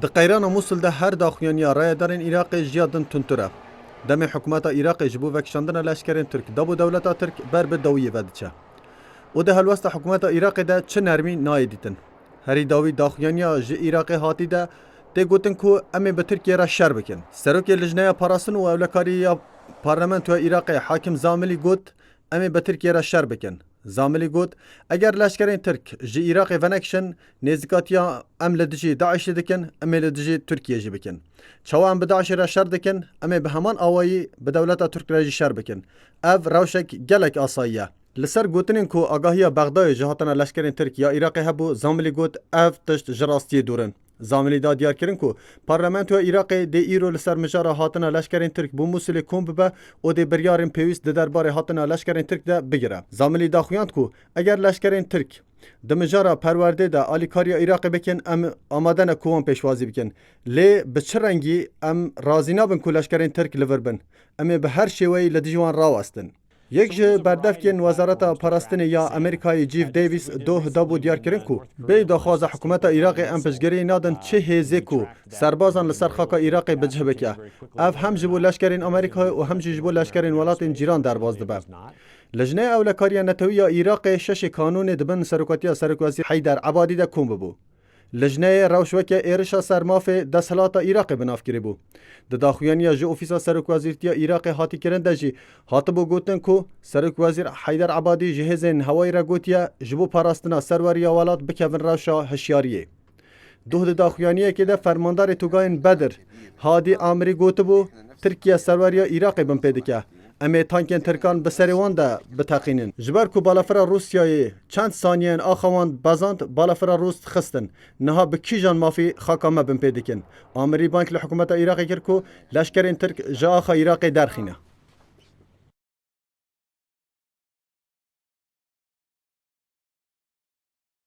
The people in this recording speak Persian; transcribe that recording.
د قیران موصل ده هر داخویانی رایدارین عراق جیادن تنتره. دم حکومت عراق جبو وکشاندن لشکرین ترک دبو دولت ترک بر به دویه ودچه. و ده هلوست حکومت عراق ده چه نرمی نایدیتن. هری داوی داخویانی ج عراق هاتی ده ده گوتن کو امی به ترکیه را شر بکن. سروک لجنه پاراسن و اولکاری پارلمانت عراق حاکم زاملی گوت امی به ترکیه را شر بکن. زاملی گوت اگر لشکرین ترک جی عراق ونکشن نزدیکاتیا ام لدجی داعش دکن ام لدجی ترکیه جی بکن چوا ام به داعش را شر دکن ام به همان آوایی به دولت ترک را جی شر بکن اف روشک گلک آساییه لسر گوتنین کو آگاهی بغداد جهاتنا لشکرین ترک یا عراق هبو زاملی گوت اف تشت جراستی دورن زاملی دا دیار کرن کو پارلمانت و عراق دی ایرو لسر مجاره هاتنا لشکرین ترک بو موسل کوم به او دی بریارن پیوست د دربار هاتنا لشکرین ترک ده بگیره زاملی دا خویاند کو اگر لشکرین ترک د مجاره پرورده ده الیکاریا عراق بکن ام آمادن کوان پیشوازی بکن لی بچرنگی ام رازینا بن کو لشکرین ترک لوربن ام به هر شیوی لدیجوان راواستن یک جه بردفکن وزارت پاراستن یا امریکای جیف دیویس دوه دابو دیار کرن کو بی داخواز حکومت عراق ام پشگری نادن چه هیزه کو سربازان لسر خاک عراق بجه بکه اف هم جبو لشکرین امریکا و هم جبو لشکرین ولات جیران درباز دبه لجنه اولکاری نتوی عراق شش کانون دبن سرکوزی حیدر عبادی ده کوم ببو لجنه روشوکه ایرشا سرماف دسهلات عراق بناف کری بو د داخویانی جو اوفیسا سرک وزیرتی عراق هاتی کرنده جی هاتبو گوتن کو سرک وزیر حیدر عبادی جهزن هوایی را گوتیا جبو پاراستنا سروری ولات بکون روشا هشیاریه دوه د داخویانی که ده فرماندار توگاین بدر هادی آمری گوتبو ترکیه سروری عراق بن پیدکه امی تانکین ترکان بسریوان ده بتقینن جبر کو بالافرا روسیای چند ثانیه آخوان بازاند بالافرا روس خستن نها بکیجان مافی خاکامه بن پیدکن آمری بانک لحکومت عراق کرد کو لشکرین ترک جا آخا عراق درخینه